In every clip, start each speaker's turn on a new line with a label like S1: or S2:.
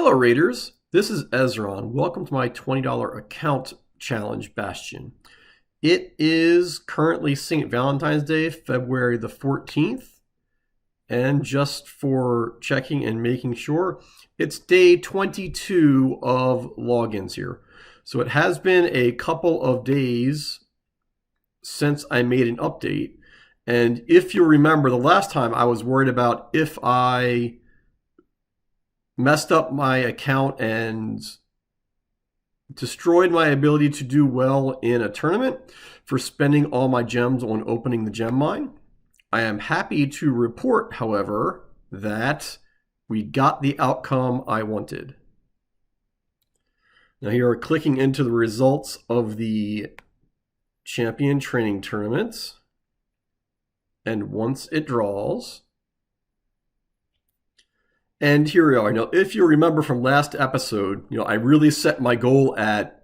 S1: Hello Raiders, this is Ezron. Welcome to my $20 account challenge Bastion. It is currently St. Valentine's Day, February the 14th. And just for checking and making sure, it's day 22 of logins here. So it has been a couple of days since I made an update. And if you remember, the last time I was worried about if I messed up my account and destroyed my ability to do well in a tournament for spending all my gems on opening the gem mine. I am happy to report, however, that we got the outcome I wanted. Now here, clicking into the results of the champion training tournaments, and once it draws, and here we are. Now, if you remember from last episode, I really set my goal at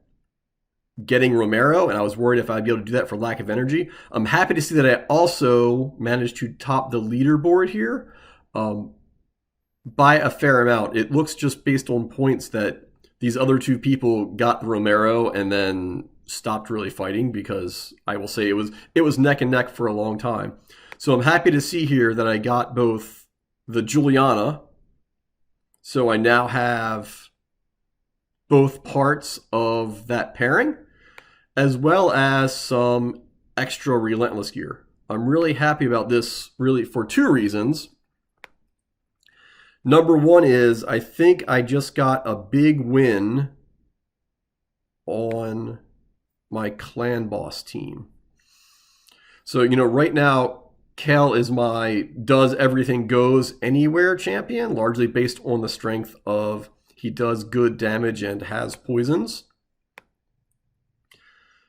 S1: getting Romero, and I was worried if I'd be able to do that for lack of energy. I'm happy to see that I also managed to top the leaderboard here by a fair amount. It looks just based on points that these other two people got Romero and then stopped really fighting, because I will say it was neck and neck for a long time. So I'm happy to see here that I got both the Juliana. So I now have both parts of that pairing, as well as some extra Relentless gear. I'm really happy about this, really, for two reasons. Number one is I think I just got a big win on my clan boss team. So, right now, Kel is my does everything goes anywhere champion, largely based on the strength of he does good damage and has poisons.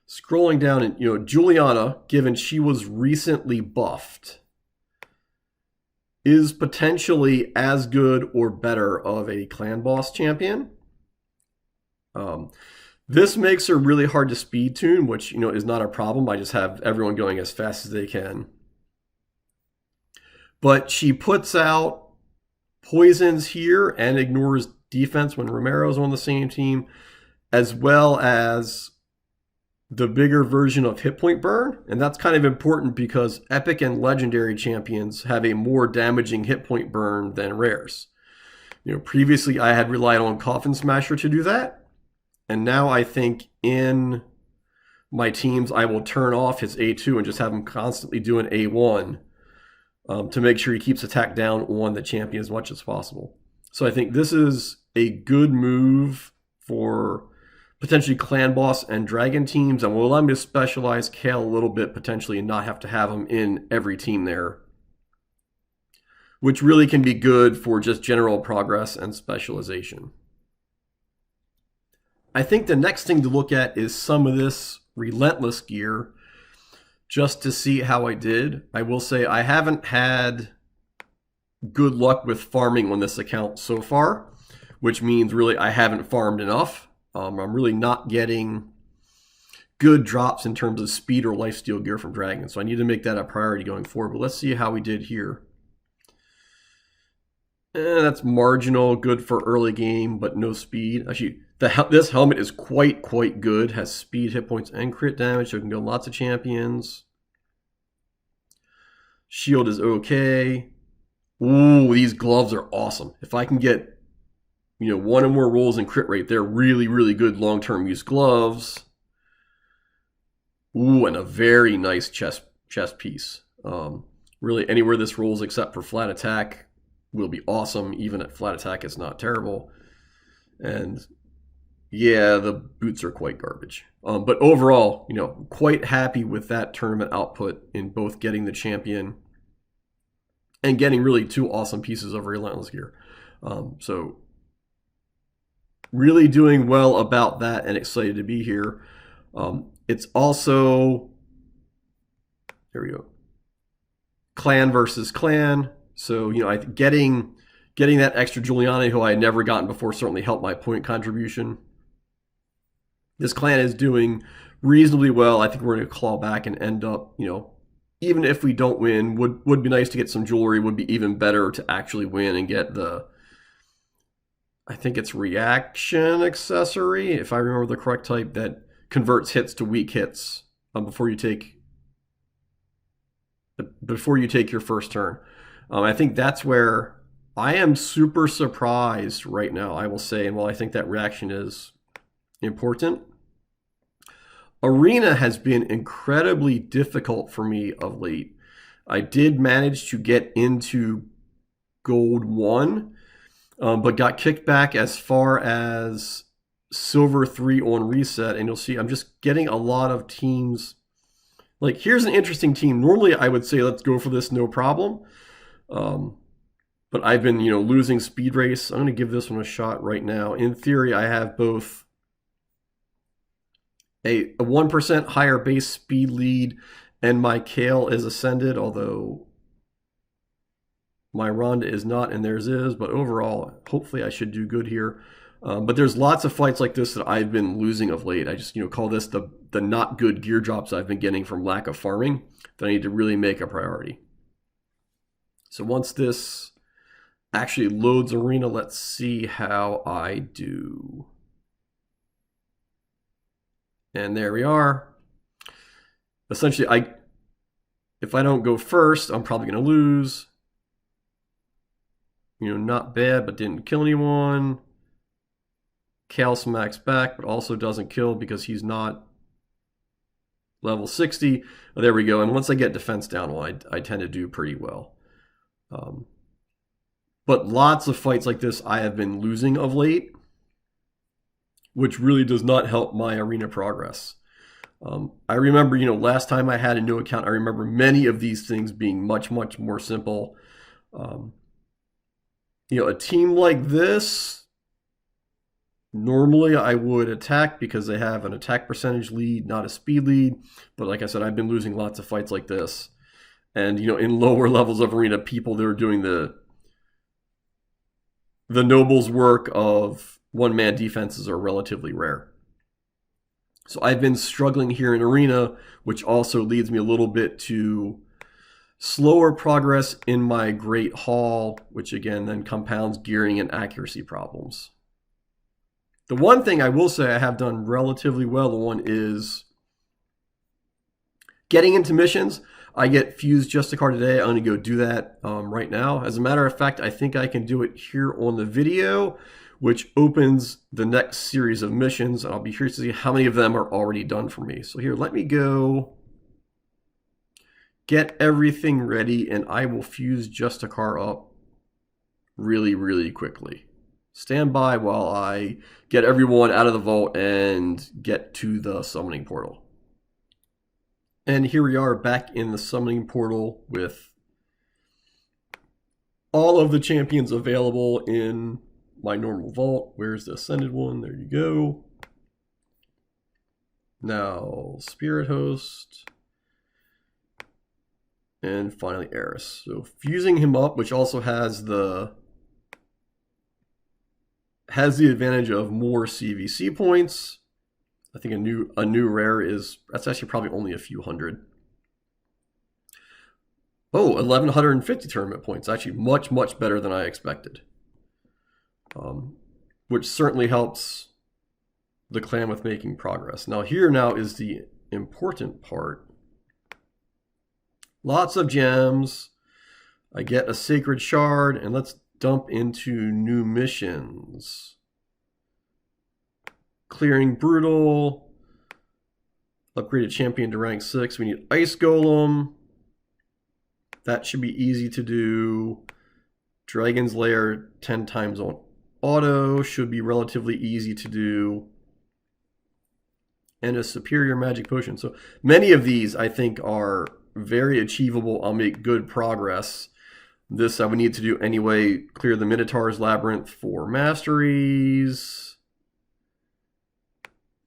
S1: Scrolling down, and Juliana, given she was recently buffed, is potentially as good or better of a clan boss champion. This makes her really hard to speed tune, which is not a problem. I just have everyone going as fast as they can. But she puts out poisons here and ignores defense when Romero's on the same team, as well as the bigger version of hit point burn. And that's kind of important because epic and legendary champions have a more damaging hit point burn than rares. Previously I had relied on Coffin Smasher to do that. And now I think in my teams I will turn off his A2 and just have him constantly doing A1. To make sure he keeps attack down on the champion as much as possible. So I think this is a good move for potentially clan boss and dragon teams, and will allow me to specialize Kale a little bit potentially and not have to have him in every team there, which really can be good for just general progress and specialization. I think the next thing to look at is some of this Relentless gear, just to see how I did. I will say I haven't had good luck with farming on this account so far, which means really I haven't farmed enough. I'm really not getting good drops in terms of speed or lifesteal gear from Dragon, so I need to make that a priority going forward. But let's see how we did here. That's marginal, good for early game, but no speed. Actually, this helmet is quite good. Has speed, hit points, and crit damage, so it can go lots of champions. Shield is okay. Ooh, these gloves are awesome. If I can get, one or more rolls in crit rate, they're really good long-term use gloves. Ooh, and a very nice chest piece. Really, anywhere this rolls except for flat attack will be awesome. Even at flat attack, it's not terrible. And yeah, the boots are quite garbage. But overall, quite happy with that tournament output in both getting the champion and getting really two awesome pieces of Relentless gear. So really doing well about that and excited to be here. It's also, there we go, clan versus clan. So, I think getting that extra Juliana, who I had never gotten before, certainly helped my point contribution. This clan is doing reasonably well. I think we're going to claw back and end up, even if we don't win, would be nice to get some jewelry. Would be even better to actually win and get the I think it's reaction accessory, if I remember the correct type, that converts hits to weak hits before you take your first turn. I think that's where I am super surprised right now, I will say, and while I think that reaction is important, Arena has been incredibly difficult for me of late. I did manage to get into Gold 1, but got kicked back as far as Silver 3 on reset, and you'll see I'm just getting a lot of teams. Like, here's an interesting team. Normally, I would say let's go for this, no problem. But I've been, losing Speed Race. I'm going to give this one a shot right now. In theory, I have both a 1% higher base speed lead, and my Kale is ascended, although my Rhonda is not and theirs is. But overall, hopefully I should do good here. But there's lots of fights like this that I've been losing of late. I just, call this the not good gear drops I've been getting from lack of farming that I need to really make a priority. So once this actually loads Arena, let's see how I do. And there we are. Essentially, if I don't go first, I'm probably going to lose. Not bad, but didn't kill anyone. Cal smacks back, but also doesn't kill because he's not level 60. Oh, there we go. And once I get defense down, I tend to do pretty well. But lots of fights like this I have been losing of late, which really does not help my Arena progress. I remember, last time I had a new account, I remember many of these things being much, much more simple. A team like this, normally I would attack because they have an attack percentage lead, not a speed lead. But like I said, I've been losing lots of fights like this. And, in lower levels of Arena, people that are doing the Noble's work of one-man defenses are relatively rare. So I've been struggling here in Arena, which also leads me a little bit to slower progress in my Great Hall, which again then compounds gearing and accuracy problems. The one thing I will say I have done relatively well on is getting into missions. I get Fused Justicar today. I'm going to go do that right now. As a matter of fact, I think I can do it here on the video, which opens the next series of missions. I'll be curious to see how many of them are already done for me. So here, let me go get everything ready, and I will Fuse Justicar up really, really quickly. Stand by while I get everyone out of the vault and get to the summoning portal. And here we are back in the summoning portal with all of the champions available in my normal vault. Where's the ascended one? There you go. Now, Spirit Host. And finally, Eris. So fusing him up, which also has the advantage of more CVC points. I think a new rare that's actually probably only a few hundred. Oh, 1,150 tournament points. Actually much, much better than I expected. Which certainly helps the clan with making progress. Now here is the important part. Lots of gems. I get a Sacred Shard, and let's dump into new missions. Clearing Brutal. Upgraded champion to rank 6. We need Ice Golem. That should be easy to do. Dragon's Lair 10 times on auto should be relatively easy to do. And a Superior Magic Potion. So many of these I think are very achievable. I'll make good progress. This I would need to do anyway. Clear the Minotaur's Labyrinth for masteries.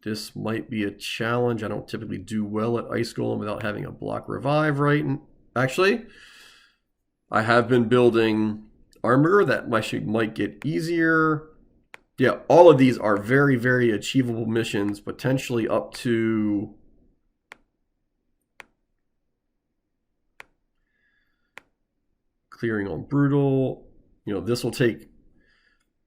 S1: This might be a challenge. I don't typically do well at Ice Golem without having a block revive, right? Actually, I have been building armor. That might get easier. Yeah, all of these are very, very achievable missions, potentially up to clearing on Brutal. This will take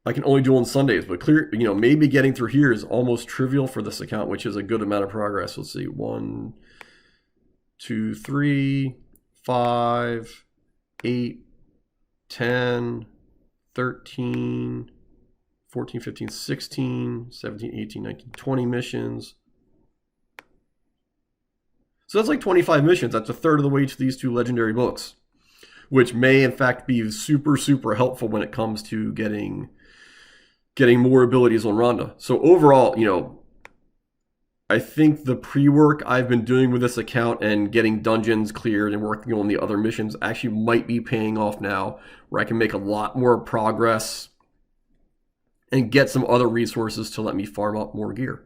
S1: I can only do on Sundays, but clear, maybe getting through here is almost trivial for this account, which is a good amount of progress. Let's see, 1, 2, 3, 5, 8, 10, 13, 14, 15, 16, 17, 18, 19, 20 missions. So that's like 25 missions. That's a third of the way to these 2 legendary books, which may in fact be super, super helpful when it comes to getting more abilities on Rhonda. So overall, I think the pre-work I've been doing with this account and getting dungeons cleared and working on the other missions actually might be paying off now, where I can make a lot more progress and get some other resources to let me farm up more gear.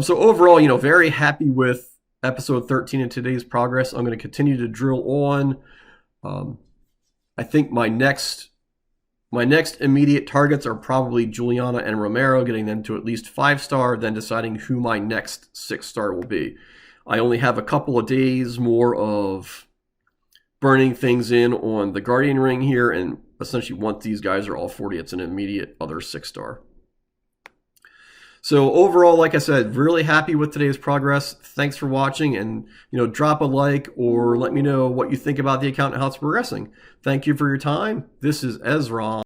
S1: So overall, very happy with episode 13 and today's progress. I'm going to continue to drill on. I think my next immediate targets are probably Juliana and Romero, getting them to at least 5-star, then deciding who my next 6-star will be. I only have a couple of days more of burning things in on the Guardian Ring here, and essentially once these guys are all 40, it's an immediate other 6-star. So overall, like I said, really happy with today's progress. Thanks for watching, and drop a like or let me know what you think about the account and how it's progressing. Thank you for your time. This is Ezron.